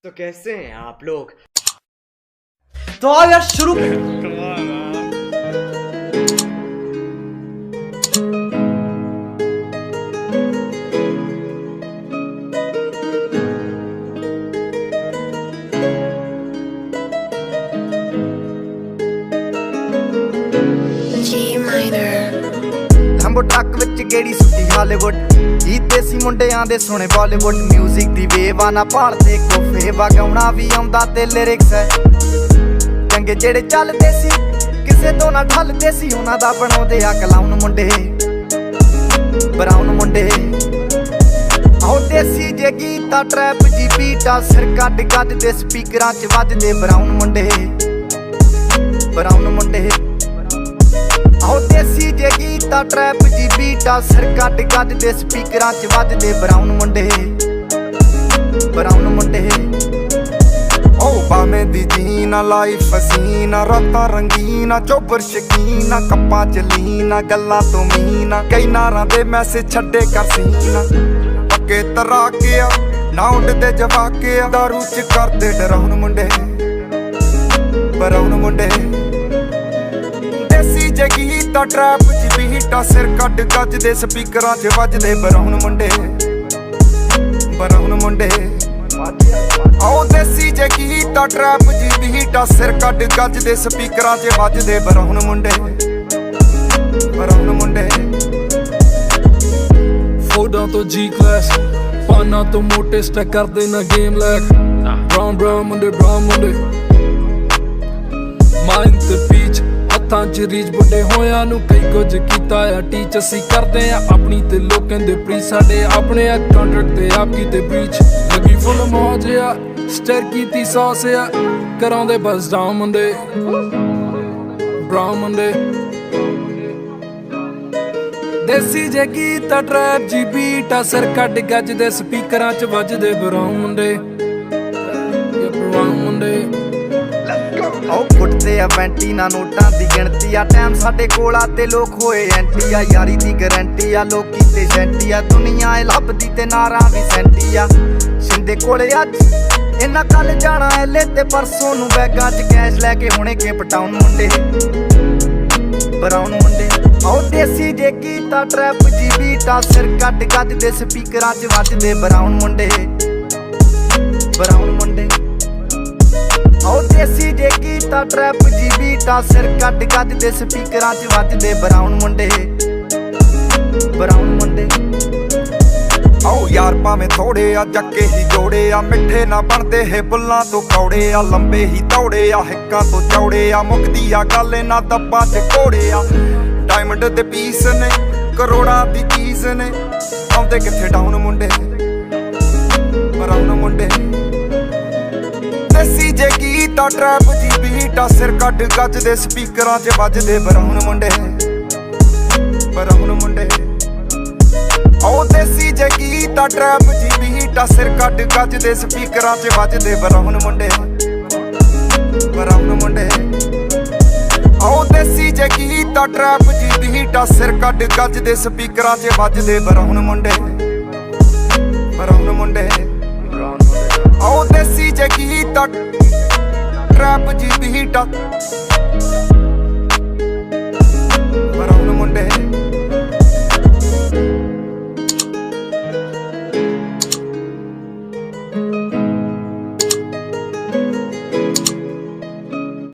तो कैसे हैं आप लोग? तो आओ यार शुरू ਲੰਬੋ ਟਰੱਕ ਵਿੱਚ ਗੇੜੀ ਸੁੱਟੀ ਹਾਲੀਵੁੱਡ ਗੀਤ ਦੇਸੀ ਮੁੰਡਿਆਂ ਦੇ ਸੁਣੇ ਬਾਲੀਵੁੱਡ ਮਿਊਜ਼ਿਕ ਦੀ ਵੇਵ ਆ ਨਾ ਭਾਲਦੇ ਕੋਫੇ ਵਗਾਉਣਾ ਵੀ ਆਉਂਦਾ ਤੇ ਲਿਰਿਕਸ ਹੈ ਚੰਗੇ ਜਿਹੜੇ ਚੱਲਦੇ ਸੀ ਕਿਸੇ ਤੋਂ ਨਾ ਢਲਦੇ ਸੀ ਉਹਨਾਂ ਦਾ ਬਣਾਉਂਦੇ ਆ ਕਲਾਉਨ ਮੁੰਡੇ ਬਰਾਊਨ ਮੁੰਡੇ ਆਉ ਦੇਸੀ ਜੇ ਗੀਤਾ ਟਰੈਪ ਜੀ ਬੀਟਾ ਸਿਰ ਕੱਢ ਗੱਜਦੇ ਸਪੀਕਰਾਂ 'ਚ ਵੱਜਦੇ ਬਰਾਊਨ ਮੁੰਡੇ ਆਉ ਦੇਸੀ ਜੇ ਗੀਤਾ ਟਰੈਪ ਜੀ ਬੀਟਾ ਸਿਰ ਕੱਢ ਗੱਜਦੇ ਸਪੀਕਰਾਂ 'ਚ ਵੱਜਦੇ ਬਰਾਊਨ ਮੁੰਡੇ ਓ ਬਾਵੇਂ ਦੀ ਜੀਨਾ ਲਾਈਫ ਹਸੀਨਾ ਰਾਤਾਂ ਰੰਗੀਨਾ ਚੋਬਰ ਸ਼ਕੀਨਾ ਕੱਪਾਂ ਚ ਲੀਨਾ ਗੱਲਾਂ ਤੋਂ ਮੀਨਾ ਕਈ ਨਾਰਾਂ ਦੇ ਮੈਸੇਜ ਛੱਡੇ ਕਰ ਸੀਨਾ ਪੱਕੇ ਤਰਾ ਕੇ ਆ ਨਾ ਉੱਡਦੇ ਜਵਾਕੇ ਆ ਦਾਰੂ ਚ ਕਰਦੇ ਡਰਾਉਣ ਮੁੰਡੇ ਬਰਾਉਨ ਮੁੰਡੇ ਦੇਸੀ ਜੇ ਗੀਤਾ ਟਰੈਪ ਜੀ ਬੀਟਾ ਸਿਰ ਕੱਢ ਗੱਜਦੇ ਸਪੀਕਰਾਂ 'ਚ ਵੱਜਦੇ ਬਰਾਉਨ ਮੁੰਡੇ ਆਉ ਦੇਸੀ ਜੇ ਗੀਤਾ ਟਰੈਪ ਜੀ ਬੀਟਾ ਸਿਰ ਕੱਢ ਗੱਜਦੇ ਸਪੀਕਰਾਂ 'ਚ ਵੱਜਦੇ ਬਰਾਉਨ ਮੁੰਡੇ ਫੋਟੋਆਂ ਤੋਂ ਜੀ ਕਲਾਸ ਪਾਨਾਂ ਤੋਂ ਮੋਟੇ ਸਟੈਕ ਕਰਦੇ ਨਾ ਗੇਮ ਲੈਕ ਬਰਾਊਨ ਮੁੰਡੇ ਮਾਈਂਡ ਤੇ ਪੀਚ ਹੱਥਾਂ 'ਚ ਰੀਚ ਵੱਡੇ ਹੋਇਆਂ ਨੂੰ ਕਈ ਕੁਝ ਕੀਤਾ ਆ ਟੀਚ ਅਸੀਂ ਕਰਦੇ ਆ ਆਪਣੀ ਤੇ ਲੋਕਾਂ ਦੇ ਪ੍ਰੀ ਸਾਡੇ ਆਪਣੇ ਆ ਕੰਟਰੈਕਟ ਤੇ ਆਪ ਕੀਤੇ ਬ੍ਰੀਚ ਲੱਗੀ ਫੁੱਲ ਮੌਜ ਆ ਸਟਰ ਕੀਤੀ ਸੌਸ ਆ ਕਰਾਉਂਦੇ ਬਸ ਡਾਊਨ ਮੁੰਡੇ ਬਰਾਊਨ ਮੁੰਡੇ ਦੇਸੀ ਜੇ ਗੀਤਾ ਟਰੈਪ ਜੀ ਬੀਟਾ ਸਿਰ ਕੱਢ ਗੱਜਦੇ ਸਪੀਕਰਾਂ 'ਚ ਵੱਜਦੇ ਬਰਾਊਨ ਮੁੰਡੇ ਆਉ ਫੁੱਟਦੇ ਆ ਵੈਂਟੀ ਨਾ ਨੋਟਾਂ ਦੀ ਗਿਣਤੀ ਆ ਟਾਈਮ ਸਾਡੇ ਕੋਲ ਆ ਤੇ ਲੋਕ ਹੋਏ ਐਂਟੀ ਆ ਯਾਰੀ ਦੀ ਗਰੰਟੀ ਆ ਲੋਕੀ ਤੇ ਸੈਂਟੀ ਆ ਦੁਨੀਆ ਏ ਲੱਭਦੀ ਤੇ ਨਾਰਾਂ ਵੀ ਸੈਂਟੀ ਆ ਸ਼ਿੰਦੇ ਕੋਲੇ ਅੱਜ ਇਹਨਾਂ ਕੱਲ ਜਾਣਾ ਐਲੇ ਤੇ ਪਰਸੋਂ ਨੂੰ ਬੈਗਾਂ 'ਚ ਕੈਸ਼ ਲੈ ਕੇ ਹੁਣੇ ਕੇ ਪਟਾਉਣ ਮੁੰਡੇ ਬਰਾਊਨ ਮੁੰਡੇ ਆਉ ਦੇਸੀ ਜੇ ਗੀਤਾ ਟਰੈਪ ਜੀ ਬੀਟਾ ਸਿਰ ਕੱਢ ਗੱਜਦੇ ਸਪੀਕਰਾਂ 'ਚ ਵੱਜਦੇ ਬਰਾਊਨ ਮੁੰਡੇ ਆਉ ਦੇਸੀ ਜੇ ਗੀਤਾ ਟਰੈਪ ਜੀ ਬੀਟਾ ਸਿਰ ਕੱਢ ਗੱਜਦੇ ਸਪੀਕਰਾਂ 'ਚ ਵੱਜਦੇ ਬਰਾਊਨ ਮੁੰਡੇ ਆਉ ਯਾਰ ਭਾਵੇਂ ਥੋੜੇ ਆ ਜੱਕੇ ਹੀ ਜੋੜੇ ਆ ਮਿੱਠੇ ਨਾ ਬਣਦੇ ਹੈ ਬੁੱਲਾਂ ਤੋਂ ਕੌੜੇ ਆ ਲੰਬੇ ਹੀ ਦੌੜੇ ਆ ਹਿੱਕਾਂ ਤੋਂ ਚੌੜੇ ਆ ਮੁੱਕਦੀ ਆ ਗੱਲ ਇਹਨਾਂ ਦੱਬਾਂ 'ਚ ਘੋੜੇ ਆ ਡਾਇਮੰਡ ਦੇ ਪੀਸ ਨੇ ਕਰੋੜਾਂ ਦੀ ਚੀਜ਼ ਨੇ ਆਉਂਦੇ ਕਿੱਥੇ ਡਾਊਨ ਮੁੰਡੇ ਬਰਾਊਨ ਮੁੰਡੇ ਦੇਸੀ ਜੇ ਗੀਤਾ ਟਰੈਪ ਜੀ ਬੀਟਾ ਸਿਰ ਕੱਢ ਗੱਜਦੇ ਸਪੀਕਰਾਂ 'ਚ ਵੱਜਦੇ ਬਰਾਊਨ ਮੁੰਡੇ ਆਉ ਦੇਸੀ ਜੇ ਗੀਤਾ ਟਰੈਪ ਜੀ ਬੀਟਾ ਸਿਰ ਕੱਢ ਗੱਜਦੇ ਸਪੀਕਰਾਂ 'ਚ ਵੱਜਦੇ ਬਰਾਊਨ ਮੁੰਡੇ ਆਉ ਦੇਸੀ ਜੇ ਗੀਤਾ ਟਰੈਪ ਜੀ ਬੀਟਾ ਸਿਰ ਕੱਢ ਗੱਜਦੇ ਸਪੀਕਰਾਂ 'ਚ ਵੱਜਦੇ ਬਰਾਊਨ ਮੁੰਡੇ ਆਉ ਦੇਸੀ ਜੇ ਗੀਤਾ ਟਰੈਪ ਜੀ ਬੀਟਾ ਬਰਾਊਨ ਮੁੰਡੇ